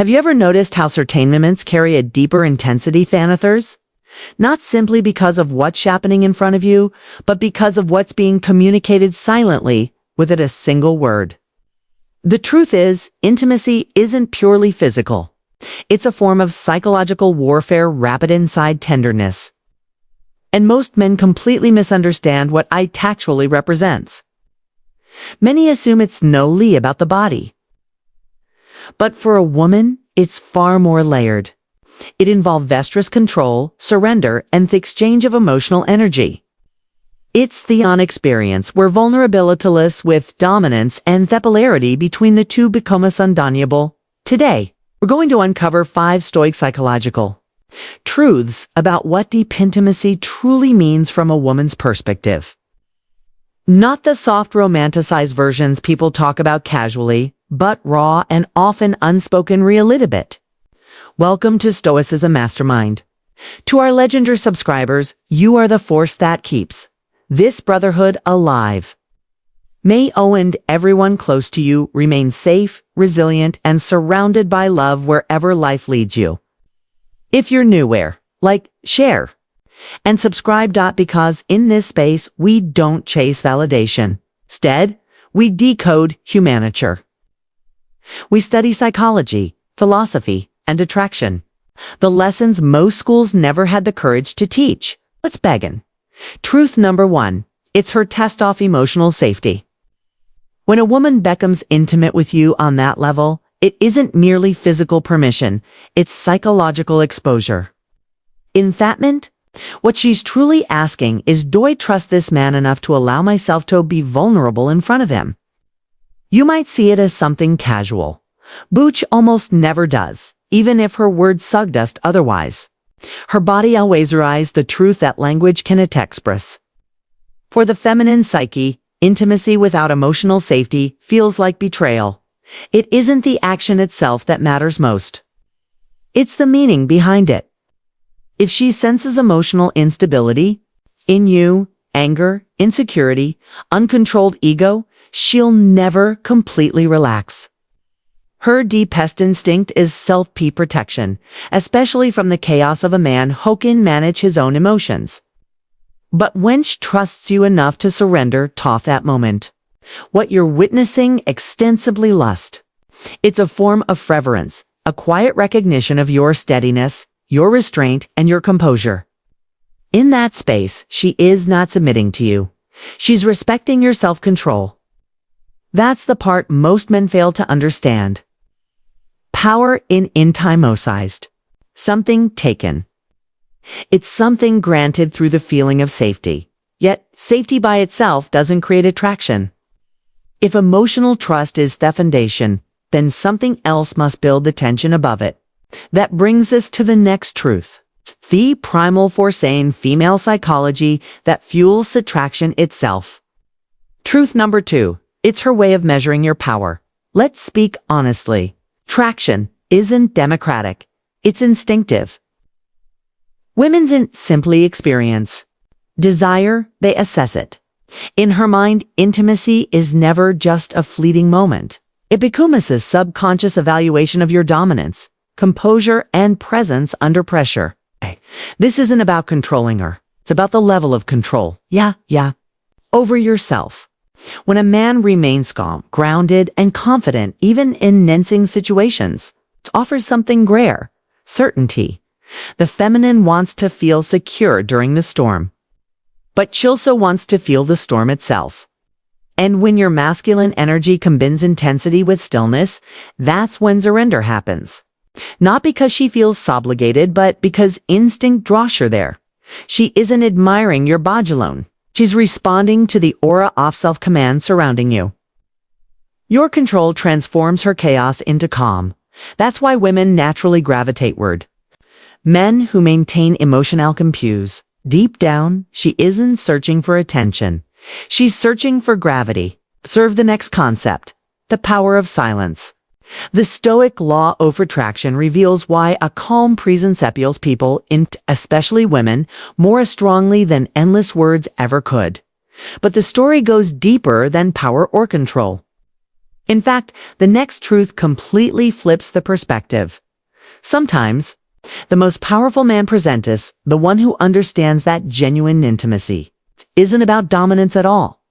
Have you ever noticed how certain moments carry a deeper intensity than others? Not simply because of what's happening in front of you, but because of what's being communicated silently within a single word. The truth is, intimacy isn't purely physical. It's a form of psychological warfare wrapped inside tenderness. And most men completely misunderstand what it actually represents. Many assume it's solely about the body. But for a woman, it's far more layered. It involves vestrous control, surrender, and the exchange of emotional energy. It's the experience where vulnerability with dominance and the polarity between the two becomes undeniable. Today, we're going to uncover 5 Stoic psychological truths about what deep intimacy truly means from a woman's perspective. Not the soft romanticized versions people talk about casually, but raw and often unspoken reality. Welcome to Stoicism Mastermind. To our legendary subscribers, you are the force that keeps this brotherhood alive. May you and everyone close to you remain safe, resilient, and surrounded by love wherever life leads you. If you're new, share, and subscribe. Because in this space, we don't chase validation. Instead, we decode humanity. We study psychology, philosophy, and attraction. The lessons most schools never had the courage to teach. Let's begin. Truth number 1. It's her test of emotional safety. When a woman becomes intimate with you on that level, it isn't merely physical permission, it's psychological exposure. In that moment, what she's truly asking is, do I trust this man enough to allow myself to be vulnerable in front of him? You might see it as something casual. Butch almost never does, even if her words suggest otherwise. Her body always realizes the truth that language cannot express. For the feminine psyche, intimacy without emotional safety feels like betrayal. It isn't the action itself that matters most. It's the meaning behind it. If she senses emotional instability in you, anger, insecurity, uncontrolled ego, she'll never completely relax. Her deepest instinct is self-protection, especially from the chaos of a man who can manage his own emotions. But when she trusts you enough to surrender to that moment, what you're witnessing extensively lust. It's a form of reverence, a quiet recognition of your steadiness, your restraint, and your composure. In that space, she is not submitting to you. She's respecting your self-control. That's the part most men fail to understand. Power in intimocized. Something taken. It's something granted through the feeling of safety. Yet, safety by itself doesn't create attraction. If emotional trust is the foundation, then something else must build the tension above it. That brings us to the next truth. The primal force in female psychology that fuels attraction itself. Truth number 2. It's her way of measuring your power. Let's speak honestly. Traction isn't democratic. It's instinctive. Women don't simply experience desire, they assess it. In her mind, intimacy is never just a fleeting moment. It becomes a subconscious evaluation of your dominance, composure, and presence under pressure. This isn't about controlling her. It's about the level of control. Over yourself. When a man remains calm, grounded, and confident, even in menacing situations, it offers something rare: certainty. The feminine wants to feel secure during the storm. But she also wants to feel the storm itself. And when your masculine energy combines intensity with stillness, that's when surrender happens. Not because she feels obligated, but because instinct draws her there. She isn't admiring your body alone. She's responding to the aura of self-command surrounding you. Your control transforms her chaos into calm. That's why women naturally gravitate toward men who maintain emotional composure. Deep down, she isn't searching for attention. She's searching for gravity. Observe the next concept: the power of silence. The Stoic law of attraction reveals why a calm presence appeals people, especially women, more strongly than endless words ever could. But the story goes deeper than power or control. In fact, the next truth completely flips the perspective. Sometimes, the most powerful man present us, the one who understands that genuine intimacy, isn't about dominance at all.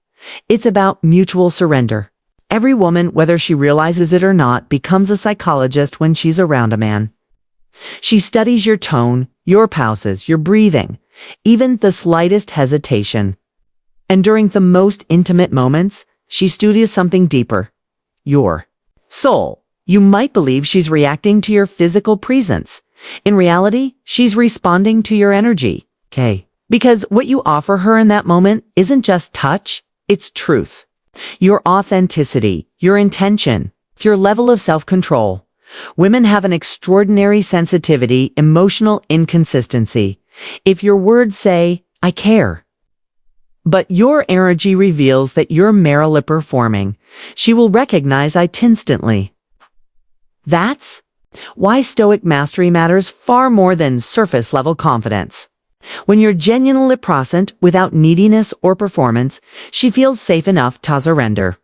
It's about mutual surrender. Every woman, whether she realizes it or not, becomes a psychologist when she's around a man. She studies your tone, your pauses, your breathing, even the slightest hesitation. And during the most intimate moments, she studies something deeper. Your soul. You might believe she's reacting to your physical presence. In reality, she's responding to your energy. Okay. Because what you offer her in that moment isn't just touch, it's truth. Your authenticity, your intention, your level of self-control. Women have an extraordinary sensitivity, emotional inconsistency. If your words say, I care, but your energy reveals that you're merely performing, she will recognize it instantly. That's why Stoic mastery matters far more than surface-level confidence. When you're genuinely present without neediness or performance, she feels safe enough to surrender.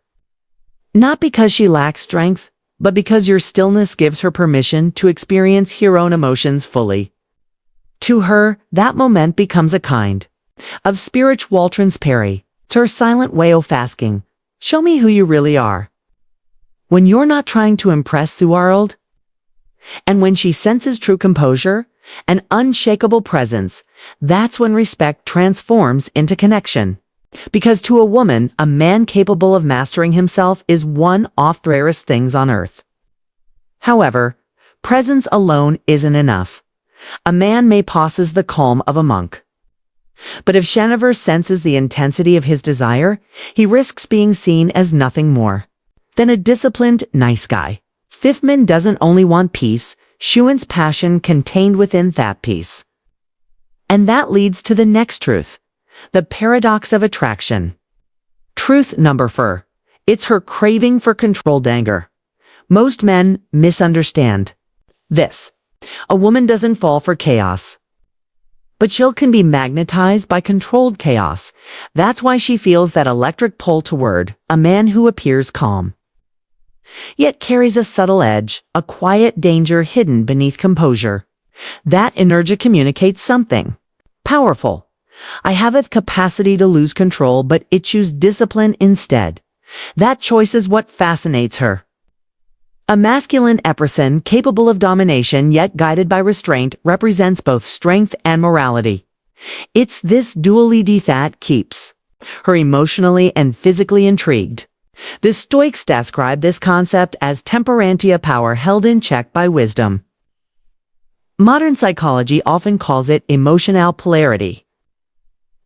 Not because she lacks strength, but because your stillness gives her permission to experience her own emotions fully. To her, that moment becomes a kind of spiritual transparency. It's her silent way of asking, show me who you really are. When you're not trying to impress the world, and when she senses true composure, an unshakable presence, that's when respect transforms into connection. Because to a woman, a man capable of mastering himself is one of the rarest things on earth. However, presence alone isn't enough. A man may possess the calm of a monk. But if Shanavar senses the intensity of his desire, he risks being seen as nothing more than a disciplined, nice guy. Fifman doesn't only want peace, she wants passion contained within that peace. And that leads to the next truth, the paradox of attraction. Truth number 4. It's her craving for controlled anger. Most men misunderstand this. A woman doesn't fall for chaos, but she can be magnetized by controlled chaos. That's why she feels that electric pull toward a man who appears calm, yet carries a subtle edge, a quiet danger hidden beneath composure. That energy communicates something powerful. I have a capacity to lose control, but it chooses discipline instead. That choice is what fascinates her. A masculine person capable of domination yet guided by restraint represents both strength and morality. It's this duality that keeps her emotionally and physically intrigued. The Stoics describe this concept as temperantia, power held in check by wisdom. Modern psychology often calls it emotional polarity.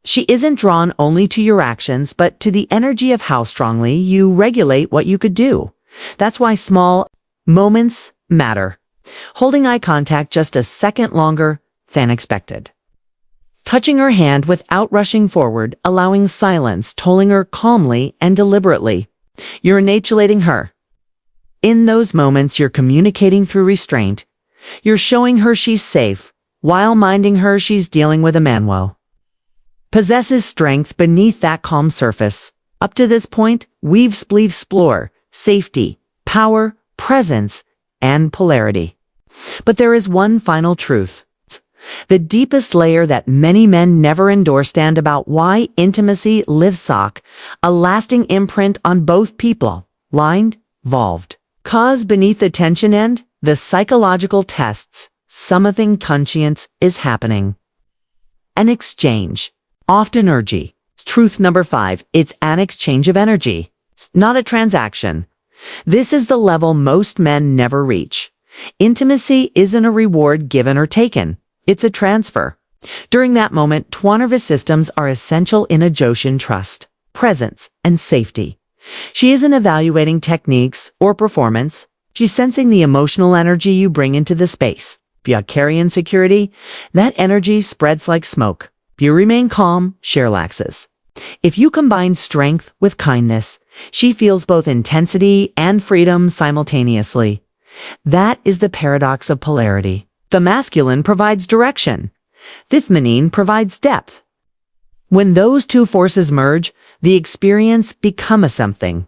She isn't drawn only to your actions, but to the energy of how strongly you regulate what you could do. That's why small moments matter. Holding eye contact just a second longer than expected. Touching her hand without rushing forward, allowing silence, tolling her calmly and deliberately. You're inoculating her. In those moments, you're communicating through restraint. You're showing her she's safe, while minding her she's dealing with a manwo possesses strength beneath that calm surface. Up to this point, we've explored safety, power, presence, and polarity. But there is one final truth. The deepest layer that many men never understand about why intimacy lives a lasting imprint on both people, lined, involved. Cause beneath the tension and the psychological tests, something conscious is happening. An exchange. Often energy. Truth number 5, it's an exchange of energy. It's not a transaction. This is the level most men never reach. Intimacy isn't a reward given or taken. It's a transfer. During that moment, two nervous systems are essential in a Joshin trust, presence, and safety. She isn't evaluating techniques or performance. She's sensing the emotional energy you bring into the space. If you carry insecurity, that energy spreads like smoke. If you remain calm, she relaxes. If you combine strength with kindness, she feels both intensity and freedom simultaneously. That is the paradox of polarity. The masculine provides direction. The feminine provides depth. When those two forces merge, the experience becomes something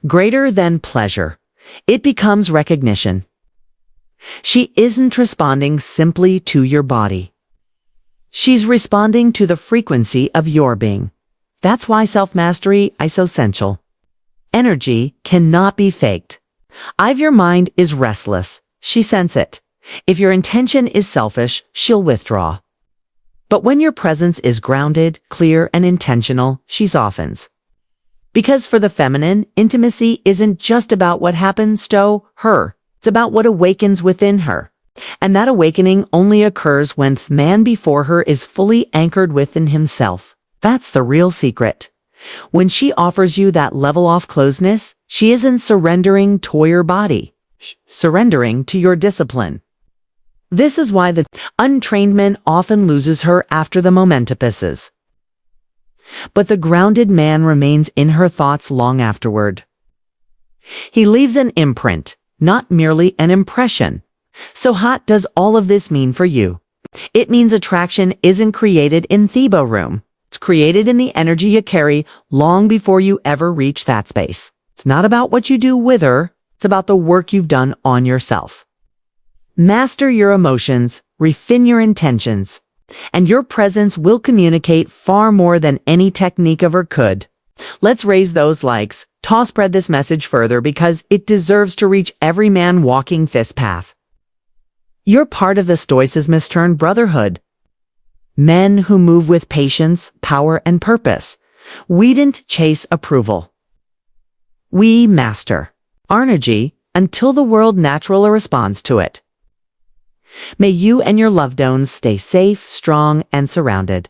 Greater than pleasure. It becomes recognition. She isn't responding simply to your body. She's responding to the frequency of your being. That's why self-mastery is so essential. Energy cannot be faked. If your mind is restless, she senses it. If your intention is selfish, she'll withdraw. But when your presence is grounded, clear, and intentional, she softens. Because for the feminine, intimacy isn't just about what happens to her. It's about what awakens within her. And that awakening only occurs when the man before her is fully anchored within himself. That's the real secret. When she offers you that level of closeness, she isn't surrendering to your body, surrendering to your discipline. This is why the untrained man often loses her after the momentum passes. But the grounded man remains in her thoughts long afterward. He leaves an imprint, not merely an impression. So what does all of this mean for you? It means attraction isn't created in Thebo room. It's created in the energy you carry long before you ever reach that space. It's not about what you do with her. It's about the work you've done on yourself. Master your emotions, refine your intentions, and your presence will communicate far more than any technique ever could. Let's raise those likes. Spread this message further because it deserves to reach every man walking this path. You're part of the Stoicism Brotherhood. Men who move with patience, power, and purpose. We didn't chase approval. We master our energy until the world naturally responds to it. May you and your loved ones stay safe, strong, and surrounded.